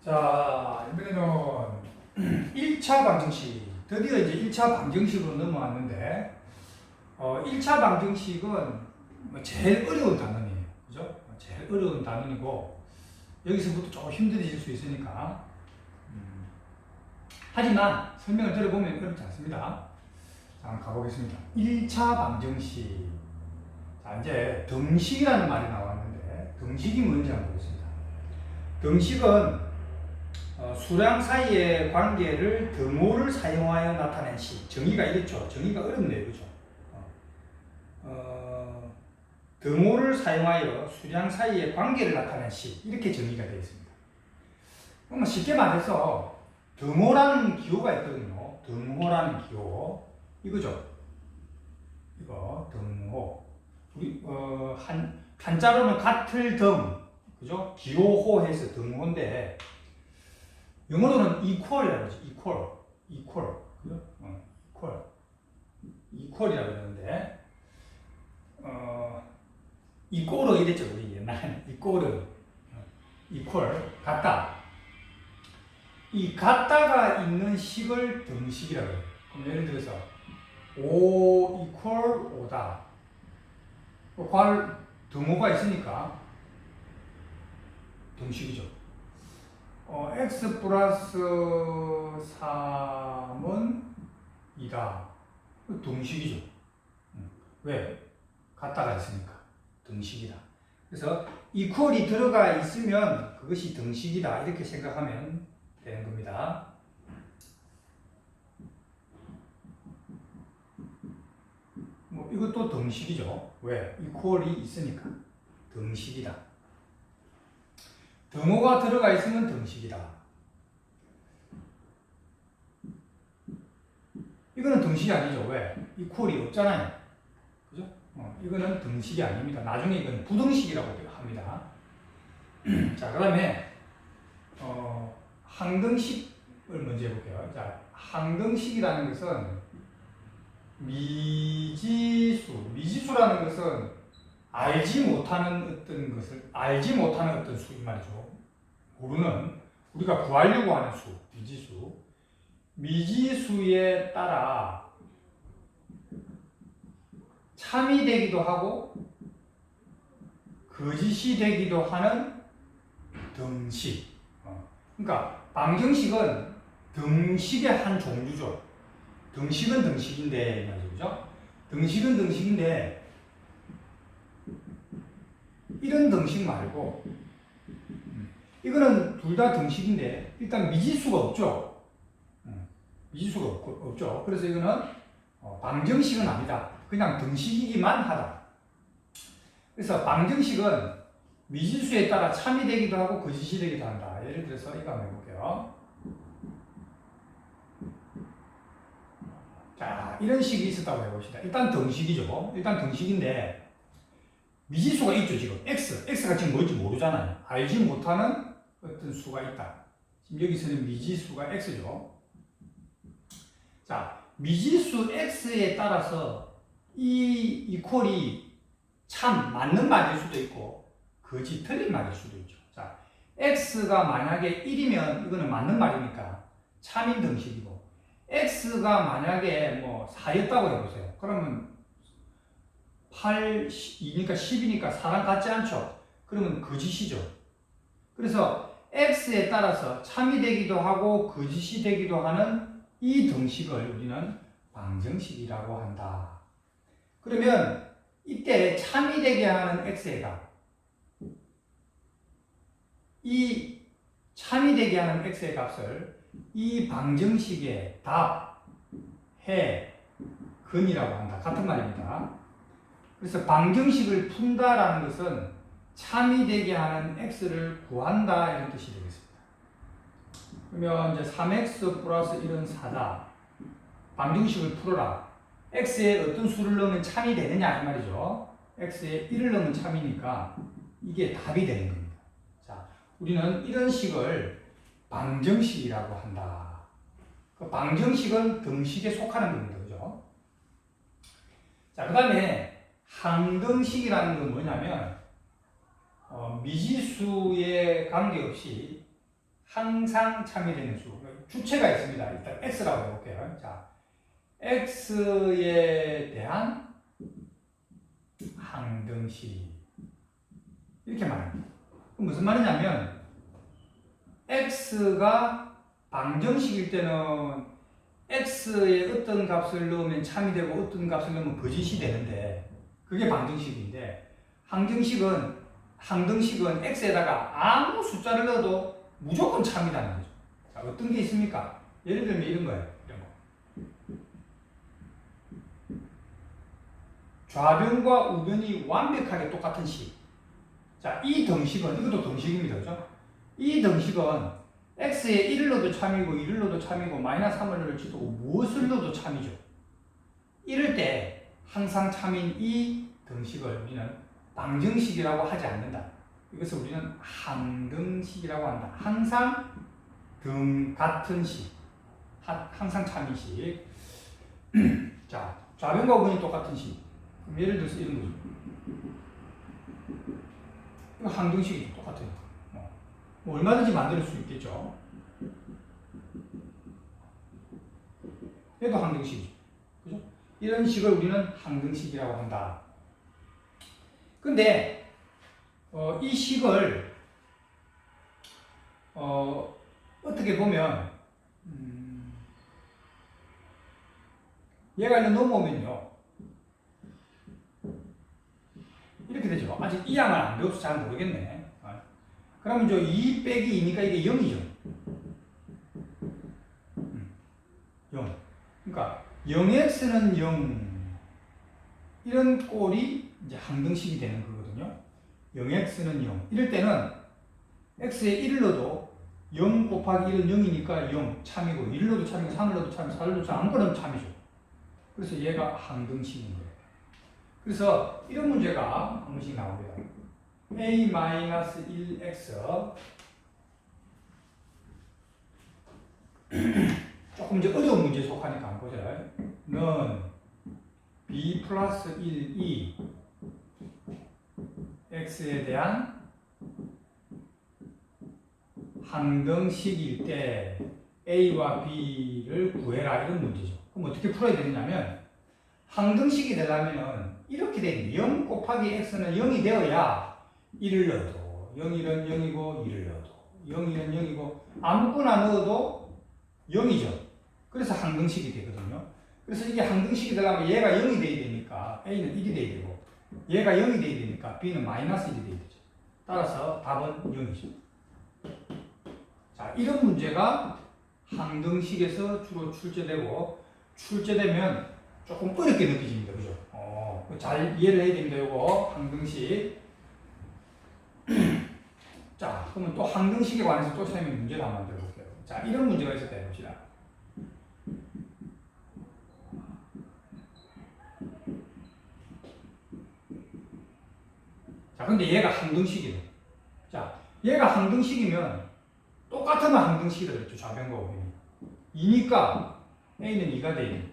자, 이번에는 1차 방정식. 드디어 이제 1차 방정식으로 넘어왔는데, 1차 방정식은 뭐 제일 어려운 단원이에요. 그죠? 제일 어려운 단원이고, 여기서부터 조금 힘들어질 수 있으니까. 하지만 설명을 들어보면 어렵지 않습니다. 자, 한번 가보겠습니다. 1차 방정식. 자, 이제 등식이라는 말이 나왔는데, 등식이 뭔지 한번 보겠습니다. 등식은 수량 사이의 관계를 등호를 사용하여 나타낸 식. 정의가 있겠죠. 정의가 어렵네요. 그죠? 등호를 사용하여 수량 사이의 관계를 나타낸 식. 이렇게 정의가 되어 있습니다. 그러면 쉽게 말해서 등호라는 기호가 있거든요. 등호라는 기호. 이거죠. 이거 등호. 우리 한자로는 같을 등. 그죠? 기호호 해서 등호인데 영어로는 equal이라고 하죠. equal. 그죠? equal이라고 그러는데 equal 이랬죠. 우리 옛날에 equal 같다. 이 같다가 있는 식을 등식이라고 해요. 그럼 예를 들어서 5 equal 5다. 등호가 있으니까 등식이죠. x 플러스 3은 2다. 등식이죠. 왜? 같다가 있으니까. 등식이다. 그래서 equal이 들어가 있으면 그것이 등식이다. 이렇게 생각하면 되는 겁니다. 뭐 이것도 등식이죠. 왜? equal이 있으니까. 등식이다. 등호가 들어가 있으면 등식이다. 이거는 등식이 아니죠. 왜? equal이 없잖아요. 그죠? 이거는 등식이 아닙니다. 나중에 이건 부등식이라고 합니다. 자, 그 다음에, 항등식을 먼저 해볼게요. 자, 항등식이라는 것은 미지수라는 것은 알지 못하는 어떤 수이 말이죠. 모르는, 우리가 구하려고 하는 수, 미지수에 따라 참이 되기도 하고 거짓이 되기도 하는 등식. 그러니까 방정식은 등식의 한 종류죠. 등식은 등식인데 말이죠. 그죠? 등식은 등식인데 이런 등식 말고 이거는 둘 다 등식인데 일단 미지수가 없죠. 미지수가 없죠. 그래서 이거는 방정식은 아니다. 그냥 등식이기만 하다. 그래서 방정식은 미지수에 따라 참이 되기도 하고 거짓이 되기도 한다. 예를 들어서 이거 한번 해볼게요. 자, 이런 식이 있었다고 해봅시다. 일단 등식이죠. 일단 등식인데 미지수가 있죠, 지금. x가 지금 뭔지 모르잖아요. 알지 못하는 어떤 수가 있다. 지금 여기서는 미지수가 x죠. 자, 미지수 x에 따라서 이 equal이 참 맞는 말일 수도 있고 거짓 틀린 말일 수도 있죠. 자, x가 만약에 1이면 이거는 맞는 말이니까 참인 등식이고 x가 만약에 뭐 4였다고 해보세요. 그러면 8, 2니까 10이니까 4랑 같지 않죠? 그러면 거짓이죠. 그래서 x에 따라서 참이 되기도 하고 거짓이 되기도 하는 이 등식을 우리는 방정식이라고 한다. 그러면 이때 참이 되게 하는 x의 값, 이 참이 되게 하는 x의 값을 이 방정식의 답, 해, 근이라고 한다. 같은 말입니다. 그래서 방정식을 푼다라는 것은 참이 되게 하는 x를 구한다 이런 뜻이 되겠습니다. 그러면 이제 3x 플러스 1은 4다. 방정식을 풀어라. x에 어떤 수를 넣으면 참이 되느냐 이 말이죠. x에 1을 넣으면 참이니까 이게 답이 되는 겁니다. 자, 우리는 이런 식을 방정식이라고 한다. 그 방정식은 등식에 속하는 겁니다. 그죠? 자, 그 다음에 항등식이라는 건 뭐냐면 미지수에 관계없이 항상 참이되는 수. 주체가 있습니다. 일단 x라고 해볼게요. 자, x에 대한 항등식. 이렇게 말합니다. 무슨 말이냐면 x가 방정식일 때는 x에 어떤 값을 넣으면 참이 되고 어떤 값을 넣으면 거짓이 되는데 그게 방정식인데 항등식은 x에다가 아무 숫자를 넣어도 무조건 참이라는 거죠. 자, 어떤 게 있습니까? 예를 들면 이런 거예요. 이런 거. 좌변과 우변이 완벽하게 똑같은 식. 자, 이 등식은, 이것도 등식입니다. 그죠? 이 등식은 x에 1을 넣어도 참이고 2를 넣어도 참이고 마이너스 3을 넣을지도 무엇을 넣어도 참이죠. 이럴 때 항상 참인 이 등식을 우리는 방정식이라고 하지 않는다. 이것을 우리는 항등식이라고 한다. 항상 같은 식. 항상 참인 식. 자, 좌변과 우변이 똑같은 식. 그럼 예를 들어서 이런 거죠. 이거 항등식이 똑같아요. 뭐 얼마든지 만들 수 있겠죠. 얘도 항등식이죠. 그죠? 이런 식을 우리는 항등식이라고 한다. 근데 이 식을 어떻게 보면 얘가 이렇게 넘어오면요 이렇게 되죠. 아직 이 양을 안 배워서 잘 모르겠네. 그러면 2 빼기 2니까 이게 0이죠. 0. 그러니까 0x는 0 이런 꼴이 이제 항등식이 되는 거거든요. 0x는 0. 이럴 때는 x에 1을 넣어도 0 곱하기 1은 0이니까 0 참이고 1을 넣어도 참이고 3을 넣어도 참이고 4를 넣어도 참이고 아무거나 참이죠. 그래서 얘가 항등식인 거예요. 그래서 이런 문제가 한 번씩 나옵니다. a-1x 조금 이제 어려운 문제에 속하니까 한번 보자. 는 b 플러스 1이 x에 대한 항등식일 때 a와 b를 구해라 이런 문제죠. 그럼 어떻게 풀어야 되냐면 항등식이 되려면 이렇게 되는 0 곱하기 x는 0이 되어야 1을 넣어도 0이는 0이고 2를 넣어도 0이는 0이고 아무거나 넣어도 0이죠. 그래서 항등식이 되거든요. 그래서 이게 항등식이 되려면 얘가 0이 돼야 되니까 A는 1이 돼야 되고 얘가 0이 돼야 되니까 B는 마이너스 1이 돼야 되죠. 따라서 답은 0이죠. 자, 이런 문제가 항등식에서 주로 출제되면 조금 어렵게 느껴집니다. 그죠? 잘 이해를 해야 됩니다. 요거 항등식. 자, 그러면 또 항등식에 관해서 또 선생님이 문제를 한번 만들어 볼게요. 자, 이런 문제가 있었다 해봅시다. 자, 근데 얘가 항등식이래. 자, 얘가 항등식이면 똑같으면 항등식이라 그랬죠. 좌변과 우변이. 2니까 A는 2가 돼.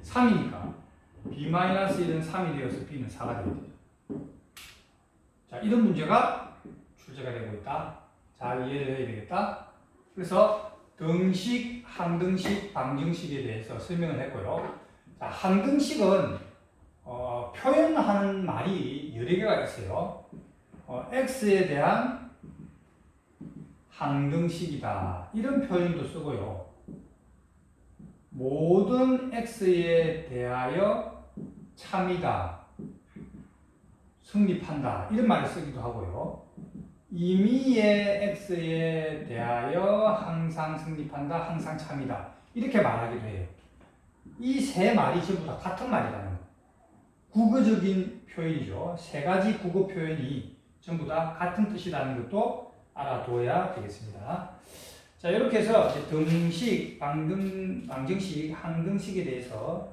3이니까 B-1은 3이 되어서 B는 4가 되게 되죠. 자, 이런 문제가 출제가 되고 있다. 잘 이해를 해야 되겠다. 그래서 등식, 항등식, 방정식에 대해서 설명을 했고요. 자, 항등식은 표현하는 말이 여러 개가 있어요. x에 대한 항등식이다. 이런 표현도 쓰고요. 모든 x에 대하여 참이다. 성립한다. 이런 말을 쓰기도 하고요. 임의의 x에 대하여 항상 성립한다. 항상 참이다. 이렇게 말하기도 해요. 이 세 말이 전부 다 같은 말이라는 거예요. 국어적인 표현이죠. 세 가지 국어 표현이 전부 다 같은 뜻이라는 것도 알아둬야 되겠습니다. 자, 이렇게 해서 등식, 방정식, 항등식에 대해서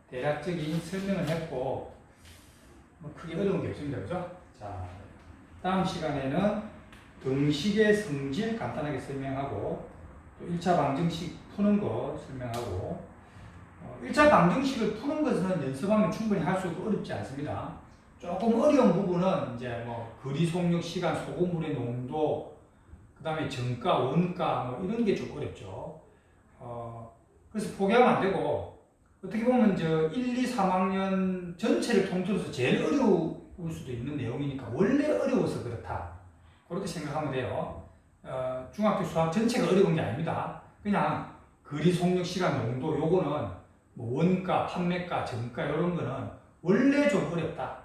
대략적인 설명을 했고, 크게 어려운 게 없습니다. 그죠? 자, 다음 시간에는 등식의 성질 간단하게 설명하고, 또 1차 방정식 푸는 거 설명하고, 1차 방정식을 푸는 것은 연습하면 충분히 할 수 있고 어렵지 않습니다. 조금 어려운 부분은 이제 뭐 거리 속력, 시간, 소금물의 농도, 그 다음에 정가, 원가 뭐 이런 게 좀 어렵죠. 그래서 포기하면 안 되고 어떻게 보면 저 1, 2, 3학년 전체를 통틀어서 제일 어려울 수도 있는 내용이니까 원래 어려워서 그렇다. 그렇게 생각하면 돼요. 중학교 수학 전체가 어려운 게 아닙니다. 그냥 거리 속력 시간 농도 요거는 뭐 원가, 판매가, 정가 이런 거는 원래 좀 어렵다.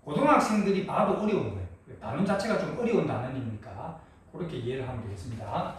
고등학생들이 봐도 어려운 거예요. 단원 자체가 좀 어려운 단원이니까 그렇게 이해를 하면 되겠습니다.